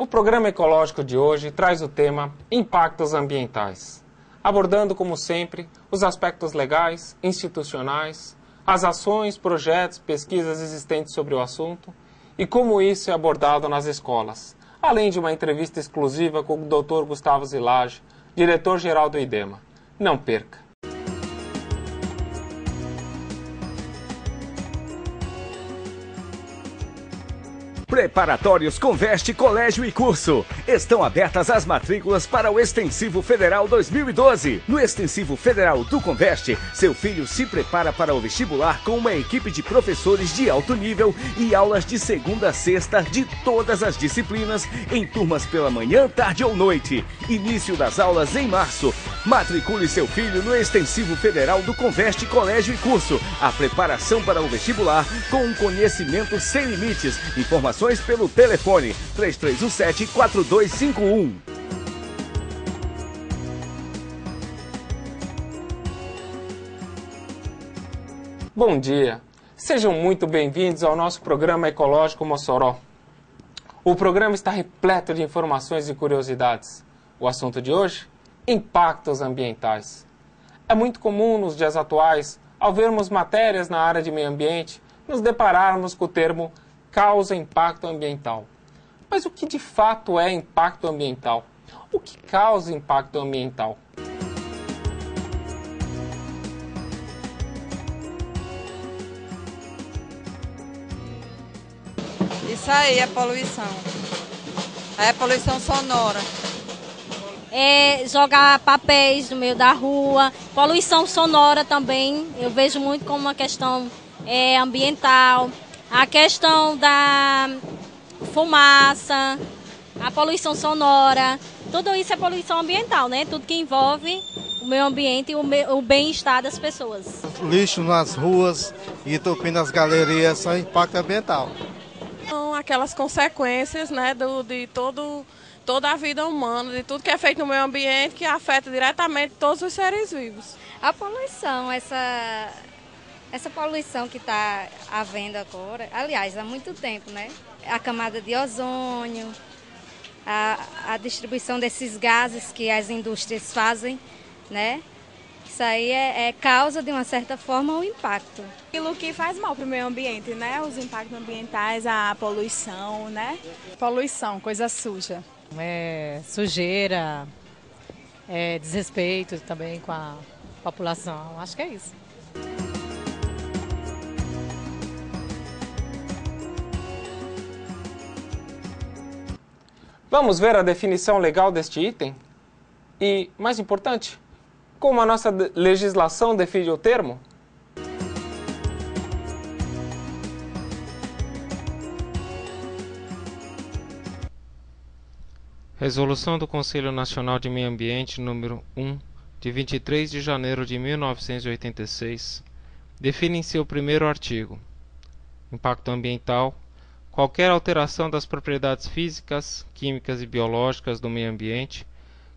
O programa ecológico de hoje traz o tema Impactos Ambientais, abordando, como sempre, os aspectos legais, institucionais, as ações, projetos, pesquisas existentes sobre o assunto e como isso é abordado nas escolas, além de uma entrevista exclusiva com o Dr. Gustavo Zilage, diretor-geral do IDEMA. Não perca! Preparatórios Conveste Colégio e Curso. Estão abertas as matrículas para o Extensivo Federal 2012. No Extensivo Federal do Conveste, seu filho se prepara para o vestibular com uma equipe de professores de alto nível e aulas de segunda a sexta de todas as disciplinas em turmas pela manhã, tarde ou noite. Início das aulas em março. Matricule seu filho no Extensivo Federal do Conveste Colégio e Curso. A preparação para o vestibular com um conhecimento sem limites. Informações pelo telefone 3317-4251. Bom dia! Sejam muito bem-vindos ao nosso programa Ecológico Mossoró. O programa está repleto de informações e curiosidades. O assunto de hoje? Impactos ambientais. É muito comum nos dias atuais, ao vermos matérias na área de meio ambiente, nos depararmos com o termo causa impacto ambiental. Mas o que de fato é impacto ambiental? O que causa impacto ambiental? Isso aí é poluição. É poluição sonora. É jogar papéis no meio da rua. Poluição sonora também, eu vejo muito como uma questão ambiental. A questão da fumaça, a poluição sonora, tudo isso é poluição ambiental, né? Tudo que envolve o meio ambiente e o bem-estar das pessoas. Lixo nas ruas e entupindo as galerias são impacto ambiental. São aquelas consequências, né, de toda a vida humana, de tudo que é feito no meio ambiente que afeta diretamente todos os seres vivos. A poluição, essa poluição que está havendo agora, aliás, há muito tempo, né? A camada de ozônio, a distribuição desses gases que as indústrias fazem, né? Isso aí é causa, de uma certa forma, o impacto. Aquilo que faz mal para o meio ambiente, né? Os impactos ambientais, a poluição, né? Poluição, coisa suja. Sujeira, desrespeito também com a população, acho que é isso. Vamos ver a definição legal deste item? E, mais importante, como a nossa legislação define o termo? Resolução do Conselho Nacional de Meio Ambiente número 1, de 23 de janeiro de 1986, define em seu primeiro artigo: impacto ambiental, qualquer alteração das propriedades físicas, químicas e biológicas do meio ambiente,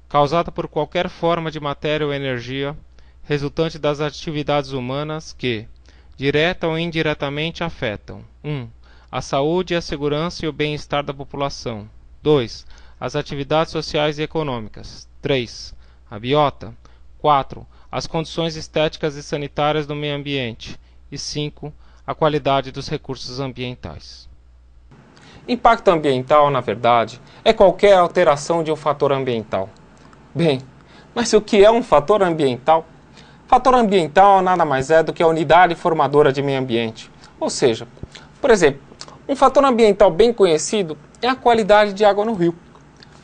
causada por qualquer forma de matéria ou energia, resultante das atividades humanas que, direta ou indiretamente, afetam 1. A saúde, a segurança e o bem-estar da população. 2. As atividades sociais e econômicas. 3. A biota. 4. As condições estéticas e sanitárias do meio ambiente. E 5. A qualidade dos recursos ambientais. Impacto ambiental, na verdade, é qualquer alteração de um fator ambiental. Bem, mas o que é um fator ambiental? Fator ambiental nada mais é do que a unidade formadora de meio ambiente. Ou seja, por exemplo, um fator ambiental bem conhecido é a qualidade de água no rio.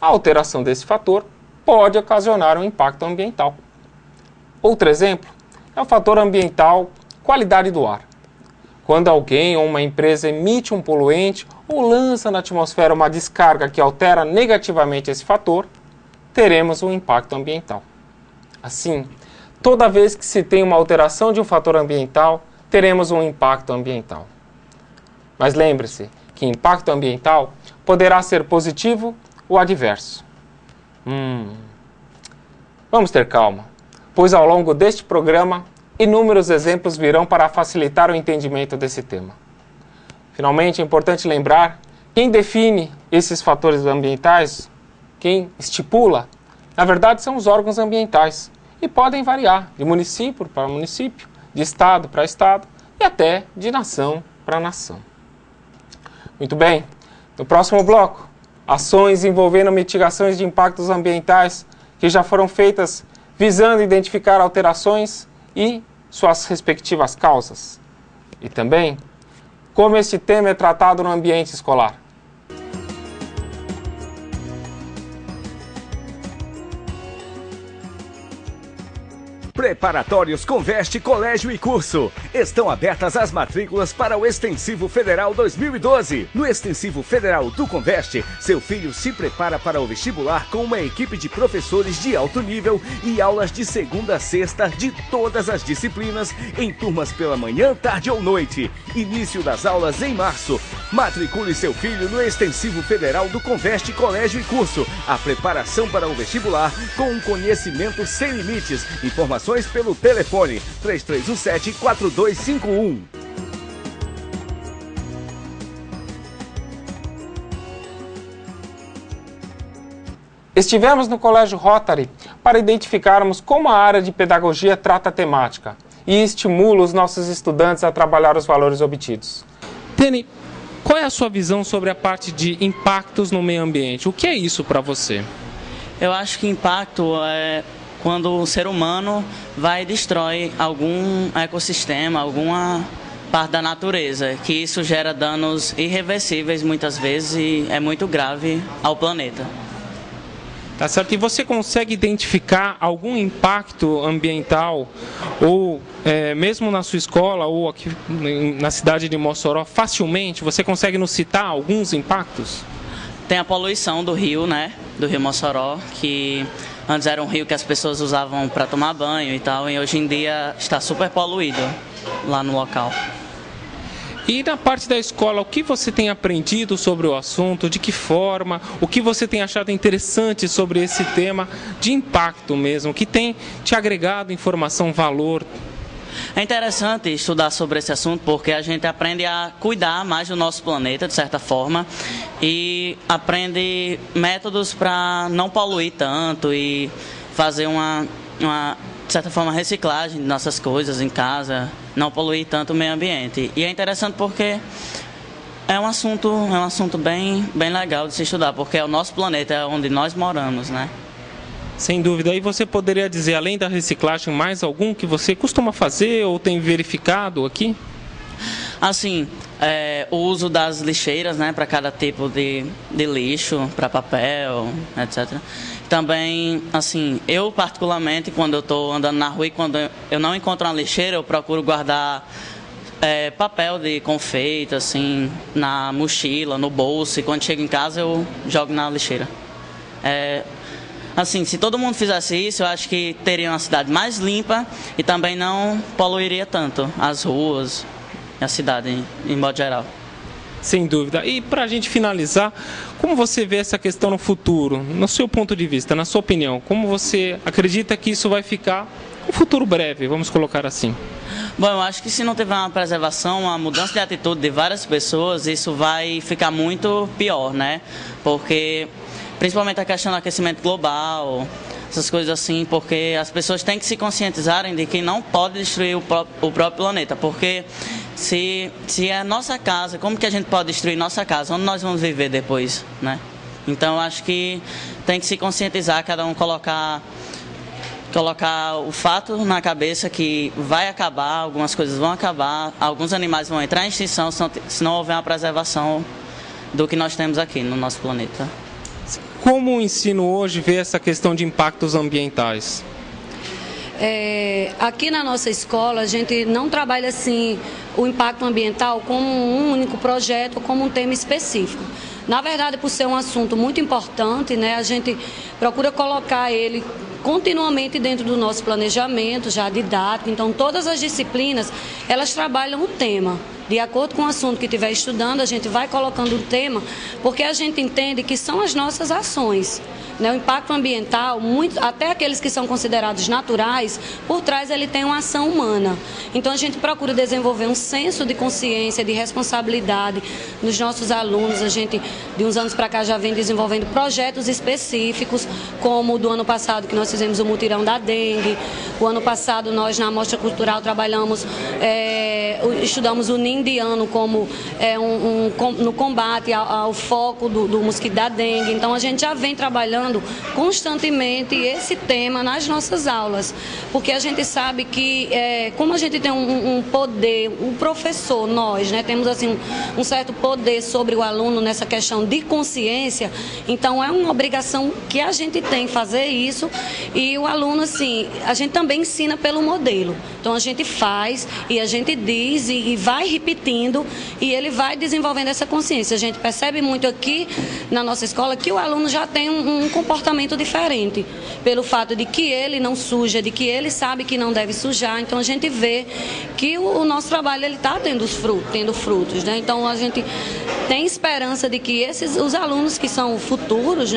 A alteração desse fator pode ocasionar um impacto ambiental. Outro exemplo é o fator ambiental qualidade do ar. Quando alguém ou uma empresa emite um poluente ou lança na atmosfera uma descarga que altera negativamente esse fator, teremos um impacto ambiental. Assim, toda vez que se tem uma alteração de um fator ambiental, teremos um impacto ambiental. Mas lembre-se que impacto ambiental poderá ser positivo ou adverso. Vamos ter calma, pois ao longo deste programa, inúmeros exemplos virão para facilitar o entendimento desse tema. Finalmente, é importante lembrar que quem define esses fatores ambientais, quem estipula, na verdade, são os órgãos ambientais e podem variar de município para município, de estado para estado e até de nação para nação. Muito bem, no próximo bloco, ações envolvendo mitigações de impactos ambientais que já foram feitas visando identificar alterações e suas respectivas causas. E também, como este tema é tratado no ambiente escolar. Preparatórios Conveste Colégio e Curso. Estão abertas as matrículas para o Extensivo Federal 2012. No Extensivo Federal do Conveste, seu filho se prepara para o vestibular com uma equipe de professores de alto nível e aulas de segunda a sexta de todas as disciplinas, em turmas pela manhã, tarde ou noite. Início das aulas em março. Matricule seu filho no Extensivo Federal do Conveste Colégio e Curso. A preparação para o vestibular com um conhecimento sem limites. Informações pelo telefone 3317-4251. Estivemos no Colégio Rotary para identificarmos como a área de pedagogia trata a temática e estimula os nossos estudantes a trabalhar os valores obtidos. Tene, qual é a sua visão sobre a parte de impactos no meio ambiente? O que é isso para você? Eu acho que impacto é quando o ser humano vai e destrói algum ecossistema, alguma parte da natureza, que isso gera danos irreversíveis muitas vezes e é muito grave ao planeta. Tá certo. E você consegue identificar algum impacto ambiental, ou mesmo na sua escola, ou aqui na cidade de Mossoró, facilmente? Você consegue nos citar alguns impactos? Tem a poluição do rio, né? Do rio Mossoró, que antes era um rio que as pessoas usavam para tomar banho e tal, e hoje em dia está super poluído lá no local. E na parte da escola, o que você tem aprendido sobre o assunto? De que forma? O que você tem achado interessante sobre esse tema de impacto mesmo? Que tem te agregado informação, valor? É interessante estudar sobre esse assunto porque a gente aprende a cuidar mais do nosso planeta, de certa forma, e aprende métodos para não poluir tanto e fazer uma, de certa forma, reciclagem de nossas coisas em casa, não poluir tanto o meio ambiente. E é interessante porque é um assunto bem legal de se estudar, porque é o nosso planeta, é onde nós moramos, né? Sem dúvida. E você poderia dizer, além da reciclagem, mais algum que você costuma fazer ou tem verificado aqui? Assim, o uso das lixeiras, né, para cada tipo de lixo, para papel, etc. Também, assim, eu particularmente, quando eu estou andando na rua e quando eu não encontro uma lixeira, eu procuro guardar papel de confeito, assim, na mochila, no bolso, e quando chego em casa eu jogo na lixeira. Assim, se todo mundo fizesse isso, eu acho que teria uma cidade mais limpa e também não poluiria tanto as ruas e a cidade em modo geral. Sem dúvida. E para a gente finalizar, como você vê essa questão no futuro, no seu ponto de vista, na sua opinião? Como você acredita que isso vai ficar no futuro breve, vamos colocar assim? Bom, eu acho que se não tiver uma preservação, uma mudança de atitude de várias pessoas, isso vai ficar muito pior, né? Porque principalmente a questão do aquecimento global, essas coisas assim, porque as pessoas têm que se conscientizarem de que não pode destruir o próprio planeta, porque se é nossa casa, como que a gente pode destruir nossa casa? Onde nós vamos viver depois, né? Então, eu acho que tem que se conscientizar, cada um colocar o fato na cabeça que vai acabar, algumas coisas vão acabar, alguns animais vão entrar em extinção se não houver uma preservação do que nós temos aqui no nosso planeta. Como o ensino hoje vê essa questão de impactos ambientais? Aqui na nossa escola, a gente não trabalha assim o impacto ambiental como um único projeto, como um tema específico. Na verdade, por ser um assunto muito importante, né, a gente procura colocar ele continuamente dentro do nosso planejamento, já didático. Então, todas as disciplinas, elas trabalham o tema. De acordo com o assunto que estiver estudando, a gente vai colocando um tema, porque a gente entende que são as nossas ações. O impacto ambiental, até aqueles que são considerados naturais, por trás ele tem uma ação humana. Então a gente procura desenvolver um senso de consciência, de responsabilidade nos nossos alunos. A gente, de uns anos para cá, já vem desenvolvendo projetos específicos, como o do ano passado, que nós fizemos o mutirão da dengue. O ano passado nós, na Mostra Cultural, trabalhamos, estudamos o ninho indiano como no combate ao foco do mosquito da dengue. Então a gente já vem trabalhando constantemente esse tema nas nossas aulas, porque a gente sabe que como a gente tem um poder, o professor, nós, temos assim um certo poder sobre o aluno nessa questão de consciência, então é uma obrigação que a gente tem fazer isso, e o aluno, assim, a gente também ensina pelo modelo, então a gente faz e a gente diz e vai repetindo e ele vai desenvolvendo essa consciência. A gente percebe muito aqui na nossa escola que o aluno já tem um comportamento diferente, pelo fato de que ele não suja, de que ele sabe que não deve sujar. Então a gente vê que o nosso trabalho está tendo frutos, Então a gente tem esperança de que os alunos que são futuros,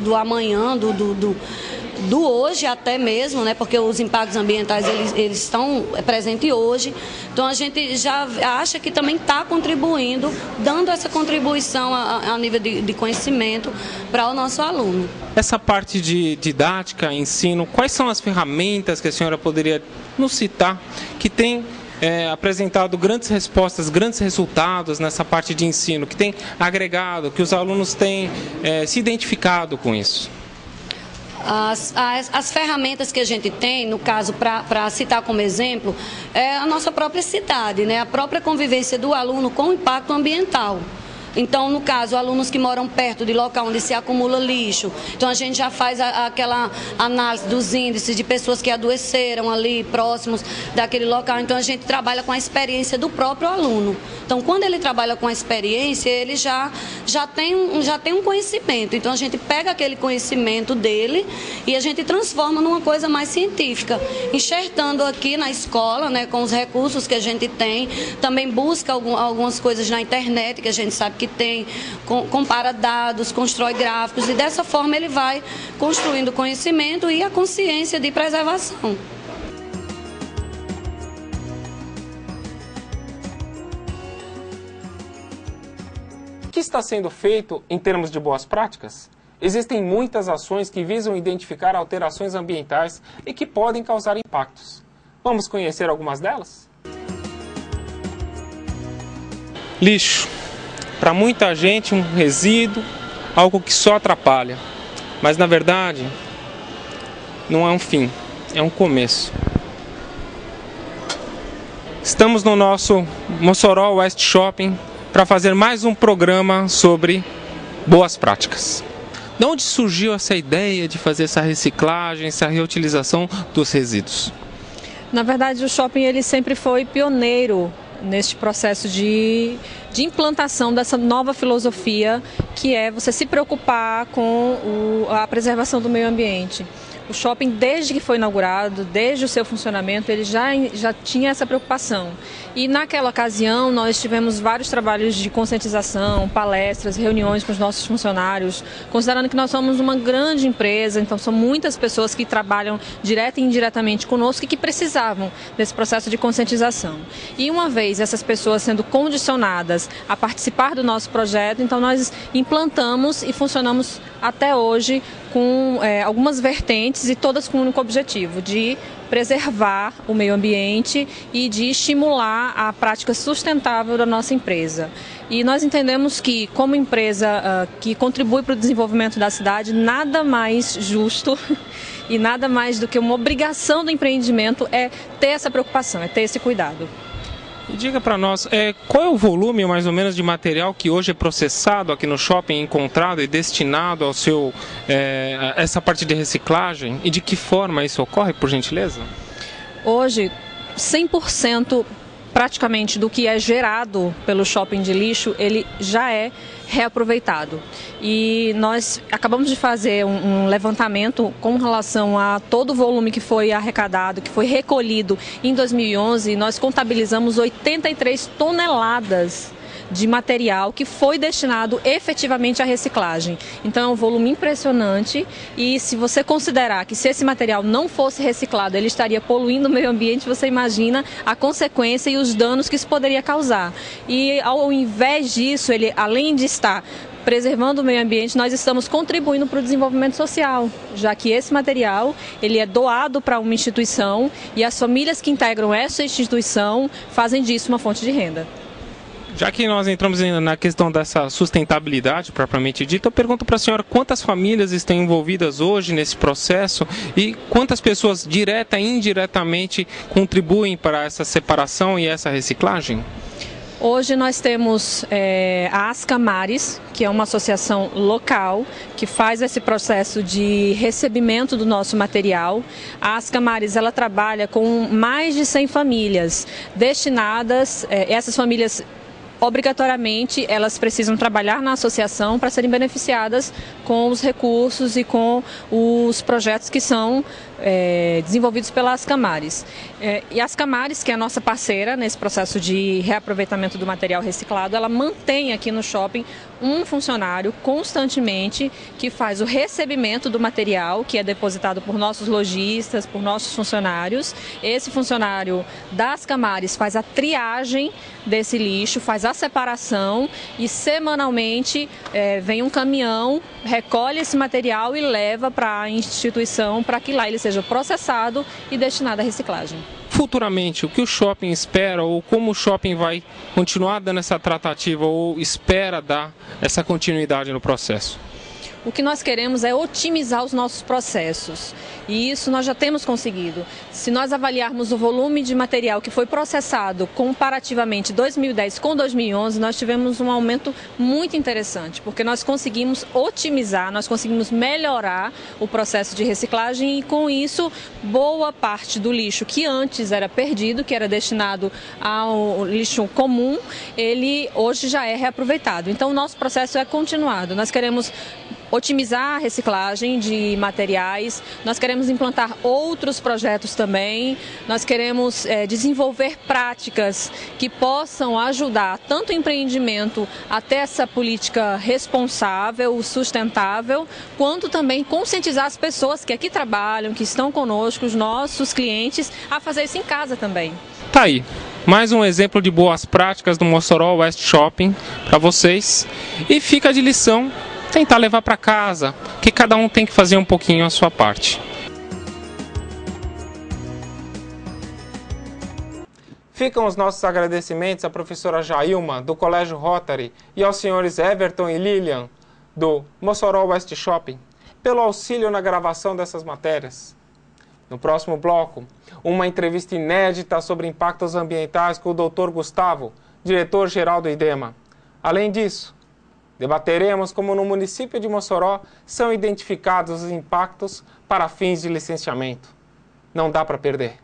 do amanhã, do hoje até mesmo, porque os impactos ambientais eles estão presentes hoje, então a gente já acha que também está contribuindo, dando essa contribuição a nível de conhecimento para o nosso aluno. Essa parte de didática, ensino, quais são as ferramentas que a senhora poderia nos citar que tem apresentado grandes respostas, grandes resultados nessa parte de ensino, que tem agregado, que os alunos têm se identificado com isso? As ferramentas que a gente tem, no caso, para citar como exemplo, é a nossa própria cidade, a própria convivência do aluno com o impacto ambiental. Então, no caso, alunos que moram perto de local onde se acumula lixo, então a gente já faz aquela análise dos índices de pessoas que adoeceram ali próximos daquele local. Então a gente trabalha com a experiência do próprio aluno. Então, quando ele trabalha com a experiência, ele já tem um conhecimento. Então a gente pega aquele conhecimento dele e a gente transforma numa coisa mais científica, enxertando aqui na escola, com os recursos que a gente tem. Também busca algumas coisas na internet que a gente sabe que tem, compara dados, constrói gráficos, e dessa forma ele vai construindo conhecimento e a consciência de preservação. O que está sendo feito em termos de boas práticas? Existem muitas ações que visam identificar alterações ambientais e que podem causar impactos. Vamos conhecer algumas delas? Lixo. Para muita gente, um resíduo, algo que só atrapalha. Mas, na verdade, não é um fim, é um começo. Estamos no nosso Mossoró West Shopping para fazer mais um programa sobre boas práticas. De onde surgiu essa ideia de fazer essa reciclagem, essa reutilização dos resíduos? Na verdade, o shopping ele sempre foi pioneiro neste processo de implantação dessa nova filosofia, que é você se preocupar com a preservação do meio ambiente. O shopping, desde que foi inaugurado, desde o seu funcionamento, ele já tinha essa preocupação. E naquela ocasião nós tivemos vários trabalhos de conscientização, palestras, reuniões com os nossos funcionários, considerando que nós somos uma grande empresa, então são muitas pessoas que trabalham direta e indiretamente conosco e que precisavam desse processo de conscientização. E uma vez essas pessoas sendo condicionadas a participar do nosso projeto, então nós implantamos e funcionamos até hoje com algumas vertentes e todas com o único objetivo de preservar o meio ambiente e de estimular a prática sustentável da nossa empresa. E nós entendemos que, como empresa que contribui para o desenvolvimento da cidade, nada mais justo e nada mais do que uma obrigação do empreendimento é ter essa preocupação, é ter esse cuidado. E diga para nós, qual é o volume mais ou menos de material que hoje é processado aqui no shopping, encontrado e destinado ao seu, essa parte de reciclagem, e de que forma isso ocorre, por gentileza? Hoje, 100% praticamente do que é gerado pelo shopping de lixo, ele já é reaproveitado. E nós acabamos de fazer um levantamento com relação a todo o volume que foi arrecadado, que foi recolhido em 2011, nós contabilizamos 83 toneladas de material que foi destinado efetivamente à reciclagem. Então é um volume impressionante e se você considerar que se esse material não fosse reciclado, ele estaria poluindo o meio ambiente, você imagina a consequência e os danos que isso poderia causar. E ao invés disso, ele, além de estar preservando o meio ambiente, nós estamos contribuindo para o desenvolvimento social, já que esse material ele é doado para uma instituição e as famílias que integram essa instituição fazem disso uma fonte de renda. Já que nós entramos na questão dessa sustentabilidade propriamente dita, eu pergunto para a senhora quantas famílias estão envolvidas hoje nesse processo e quantas pessoas direta e indiretamente contribuem para essa separação e essa reciclagem? Hoje nós temos a Ascamares, que é uma associação local que faz esse processo de recebimento do nosso material. A Ascamares ela trabalha com mais de 100 famílias destinadas, essas famílias obrigatoriamente elas precisam trabalhar na associação para serem beneficiadas com os recursos e com os projetos que são desenvolvidos pela Ascamares. E a Ascamares, que é a nossa parceira nesse processo de reaproveitamento do material reciclado, ela mantém aqui no shopping um funcionário constantemente que faz o recebimento do material que é depositado por nossos lojistas, por nossos funcionários. Esse funcionário da Ascamares faz a triagem desse lixo, faz a separação e semanalmente vem um caminhão, recolhe esse material e leva para a instituição para que lá ele seja processado e destinado à reciclagem. Futuramente, o que o shopping espera ou como o shopping vai continuar dando essa tratativa ou espera dar essa continuidade no processo? O que nós queremos é otimizar os nossos processos e isso nós já temos conseguido. Se nós avaliarmos o volume de material que foi processado comparativamente 2010 com 2011, nós tivemos um aumento muito interessante, porque nós conseguimos otimizar, nós conseguimos melhorar o processo de reciclagem e com isso boa parte do lixo que antes era perdido, que era destinado ao lixo comum, ele hoje já é reaproveitado. Então o nosso processo é continuado, nós queremos otimizar a reciclagem de materiais, nós queremos implantar outros projetos também, nós queremos desenvolver práticas que possam ajudar tanto o empreendimento até essa política responsável, sustentável, quanto também conscientizar as pessoas que aqui trabalham, que estão conosco, os nossos clientes, a fazer isso em casa também. Tá aí, mais um exemplo de boas práticas do Mossoró West Shopping para vocês e fica de lição tentar levar para casa, que cada um tem que fazer um pouquinho a sua parte. Ficam os nossos agradecimentos à professora Jailma, do Colégio Rotary, e aos senhores Everton e Lilian, do Mossoró West Shopping, pelo auxílio na gravação dessas matérias. No próximo bloco, uma entrevista inédita sobre impactos ambientais com o Dr. Gustavo, diretor-geral do IDEMA. Além disso, debateremos como no município de Mossoró são identificados os impactos para fins de licenciamento. Não dá para perder.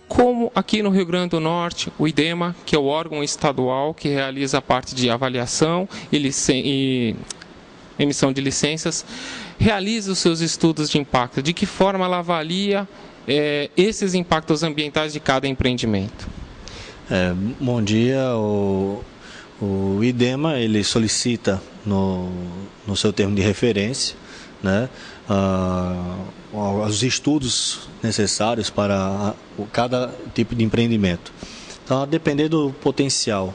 Como aqui no Rio Grande do Norte, o IDEMA, que é o órgão estadual que realiza a parte de avaliação e emissão de licenças, realiza os seus estudos de impacto. De que forma ela avalia esses impactos ambientais de cada empreendimento? Bom dia. O IDEMA ele solicita no seu termo de referência, né, os estudos necessários para cada tipo de empreendimento. Então, a depender do potencial,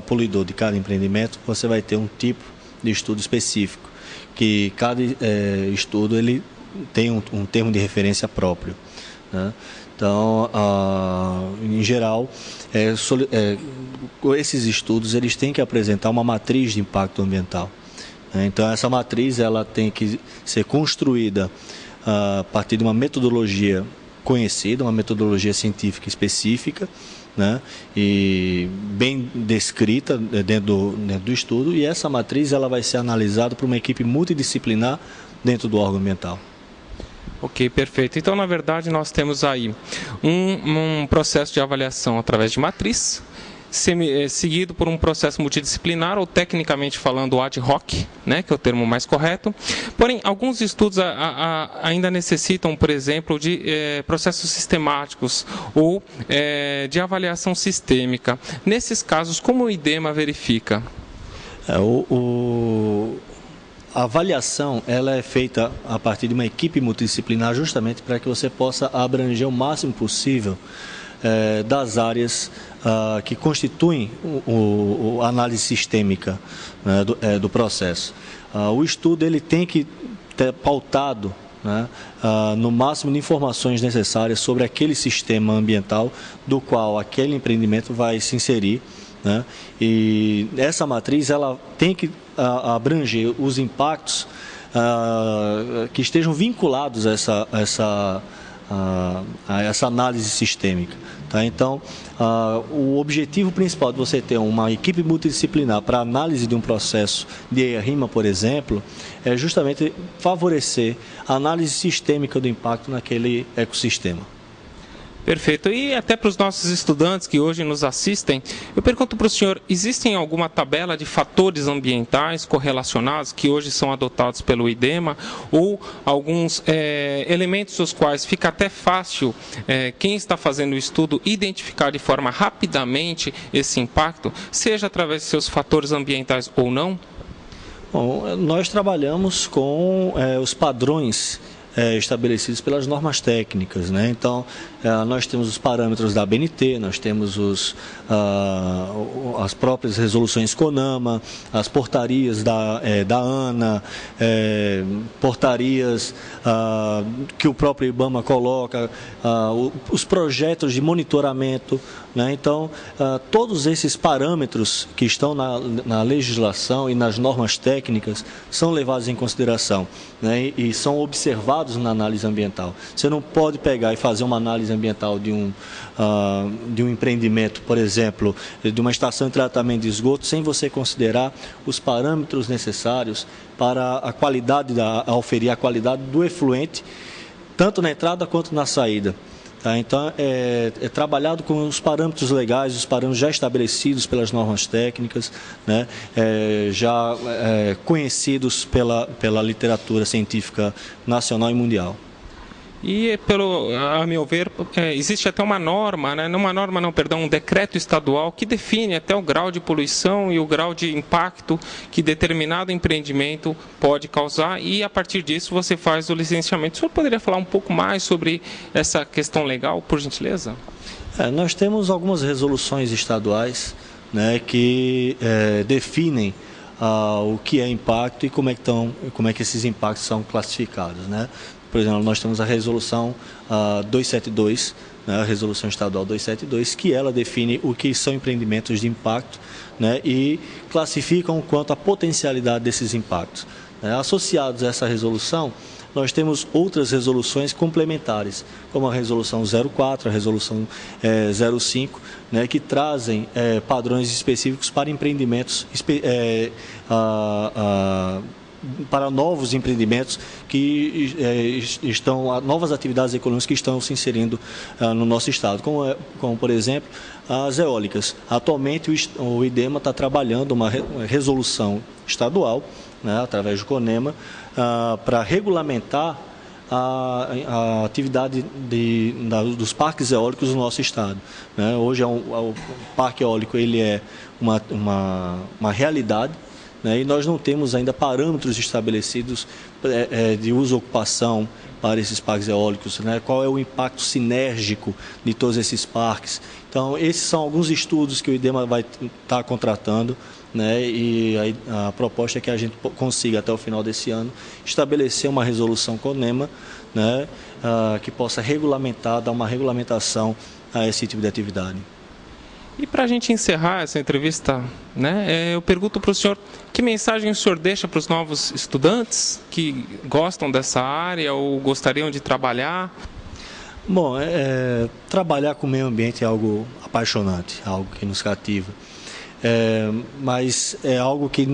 poluidor de cada empreendimento, você vai ter um tipo de estudo específico, que cada estudo ele tem um termo de referência próprio, né? Então, em geral, esses estudos eles têm que apresentar uma matriz de impacto ambiental. Então, essa matriz ela tem que ser construída a partir de uma metodologia conhecida, uma metodologia científica específica, né, e bem descrita dentro do estudo, e essa matriz ela vai ser analisada por uma equipe multidisciplinar dentro do órgão ambiental. Ok, perfeito. Então, na verdade, nós temos aí um processo de avaliação através de matriz, seguido por um processo multidisciplinar, ou tecnicamente falando ad hoc, né, que é o termo mais correto. Porém, alguns estudos ainda necessitam, por exemplo, de processos sistemáticos ou de avaliação sistêmica. Nesses casos, como o IDEMA verifica? A avaliação ela é feita a partir de uma equipe multidisciplinar, justamente para que você possa abranger o máximo possível das áreas que constituem a análise sistêmica, né, do processo. O estudo ele tem que ter pautado, né, no máximo de informações necessárias sobre aquele sistema ambiental do qual aquele empreendimento vai se inserir, né, e essa matriz ela tem que abranger os impactos que estejam vinculados a essa análise sistêmica. Tá? Então, o objetivo principal de você ter uma equipe multidisciplinar para análise de um processo de EIA-RIMA, por exemplo, é justamente favorecer a análise sistêmica do impacto naquele ecossistema. Perfeito. E até para os nossos estudantes que hoje nos assistem, eu pergunto para o senhor, existem alguma tabela de fatores ambientais correlacionados que hoje são adotados pelo IDEMA, ou alguns elementos os quais fica até fácil quem está fazendo o estudo identificar de forma rapidamente esse impacto, seja através de seus fatores ambientais ou não? Bom, nós trabalhamos com os padrões estabelecidos pelas normas técnicas, né? Então, nós temos os parâmetros da ABNT, nós temos as próprias resoluções CONAMA, as portarias da ANA, portarias que o próprio IBAMA coloca, os projetos de monitoramento, né? Então, todos esses parâmetros que estão na legislação e nas normas técnicas são levados em consideração, né? E são observados na análise ambiental. Você não pode pegar e fazer uma análise ambiental de um empreendimento, por exemplo, de uma estação de tratamento de esgoto, sem você considerar os parâmetros necessários para a qualidade, oferir a qualidade do efluente, tanto na entrada quanto na saída. Tá? Então, é trabalhado com os parâmetros legais, os parâmetros já estabelecidos pelas normas técnicas, né? Já conhecidos pela literatura científica nacional e mundial. E, a meu ver, existe até uma norma, né? Um decreto estadual que define até o grau de poluição e o grau de impacto que determinado empreendimento pode causar, e a partir disso você faz o licenciamento. O senhor poderia falar um pouco mais sobre essa questão legal, por gentileza? Nós temos algumas resoluções estaduais, né, que definem o que é impacto e como é que esses impactos são classificados, né? Por exemplo, nós temos a resolução 272, né, a resolução estadual 272, que ela define o que são empreendimentos de impacto, né, e classificam quanto à potencialidade desses impactos. Associados a essa resolução, nós temos outras resoluções complementares, como a resolução 04, a resolução 05, né, que trazem padrões específicos para empreendimentos para novos empreendimentos que novas atividades econômicas que estão se inserindo no nosso estado, como por exemplo as eólicas. Atualmente o IDEMA está trabalhando uma resolução estadual, né, através do CONEMA, para regulamentar a atividade dos parques eólicos no nosso estado, né? Hoje o parque eólico ele é uma realidade, né? E nós não temos ainda parâmetros estabelecidos de uso e ocupação para esses parques eólicos, né? Qual é o impacto sinérgico de todos esses parques. Então, esses são alguns estudos que o IDEMA vai estar contratando, né? E a proposta é que a gente consiga, até o final desse ano, estabelecer uma resolução com o NEMA, né? Que possa regulamentar, dar uma regulamentação a esse tipo de atividade. E para a gente encerrar essa entrevista, né, eu pergunto para o senhor que mensagem o senhor deixa para os novos estudantes que gostam dessa área ou gostariam de trabalhar? Bom, trabalhar com o meio ambiente é algo apaixonante, algo que nos cativa. Mas é algo que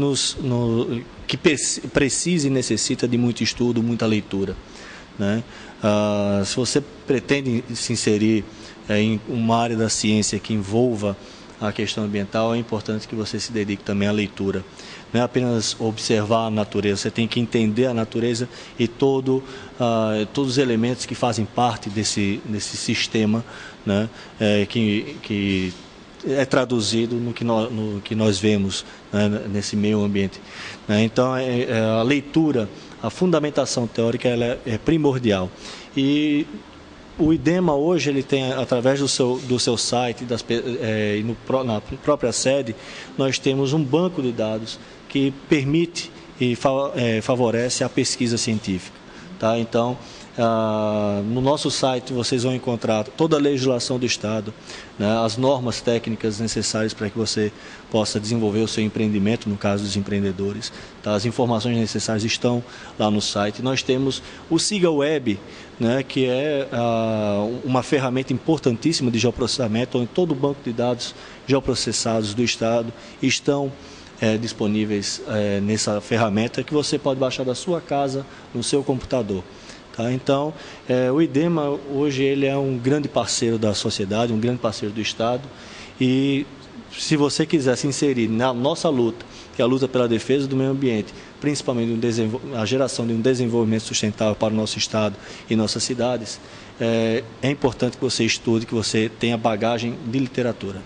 que precisa e necessita de muito estudo, muita leitura, né? Se você pretende se inserir em uma área da ciência que envolva a questão ambiental, é importante que você se dedique também à leitura. Não é apenas observar a natureza, você tem que entender a natureza e todos os elementos que fazem parte desse sistema, né? Que é traduzido no que nós vemos, né, nesse meio ambiente. Então, a leitura, a fundamentação teórica, ela é primordial. E o IDEMA hoje ele tem, através do seu site na própria sede, nós temos um banco de dados que permite e favorece a pesquisa científica. Tá? Então, no nosso site vocês vão encontrar toda a legislação do Estado, né, as normas técnicas necessárias para que você possa desenvolver o seu empreendimento, no caso dos empreendedores. Tá? As informações necessárias estão lá no site. Nós temos o Siga Web, né, que é uma ferramenta importantíssima de geoprocessamento, onde todo o banco de dados geoprocessados do Estado estão disponíveis nessa ferramenta que você pode baixar da sua casa, no seu computador. Tá? Então, o IDEMA hoje ele é um grande parceiro da sociedade, um grande parceiro do Estado, e se você quiser se inserir na nossa luta, que é a luta pela defesa do meio ambiente, principalmente a geração de um desenvolvimento sustentável para o nosso Estado e nossas cidades, é importante que você estude, que você tenha bagagem de literatura.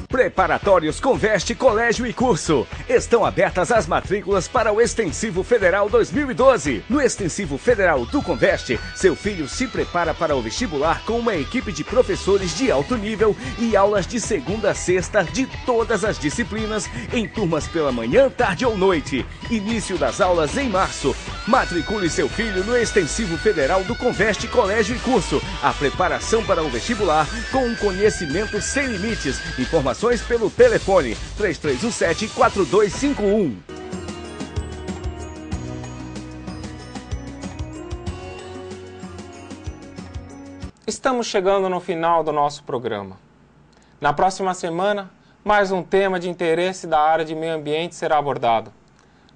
Preparatórios Conveste Colégio e Curso. Estão abertas as matrículas para o Extensivo Federal 2012. No Extensivo Federal do Conveste, seu filho se prepara para o vestibular com uma equipe de professores de alto nível e aulas de segunda a sexta de todas as disciplinas, em turmas pela manhã, tarde ou noite. Início das aulas em março. Matricule seu filho no Extensivo Federal do Conveste Colégio e Curso. A preparação para o vestibular com um conhecimento sem limites. Informações pelo telefone 3317-4251. Estamos chegando no final do nosso programa. Na próxima semana, mais um tema de interesse da área de meio ambiente será abordado.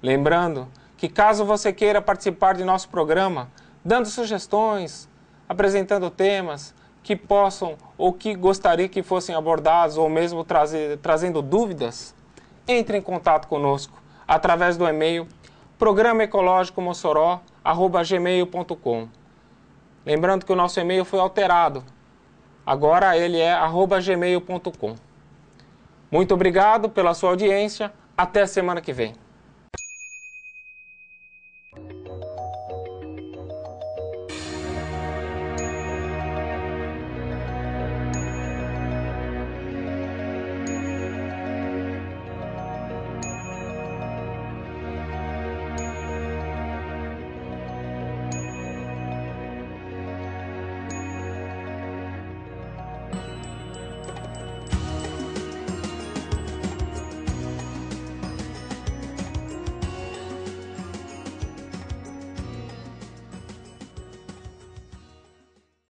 Lembrando que caso você queira participar de nosso programa, dando sugestões, apresentando temas que possam ou que gostaria que fossem abordados ou mesmo trazendo dúvidas, entre em contato conosco através do e-mail programaecologicomossoró@gmail.com. Lembrando que o nosso e-mail foi alterado. Agora ele é @gmail.com. Muito obrigado pela sua audiência. Até a semana que vem.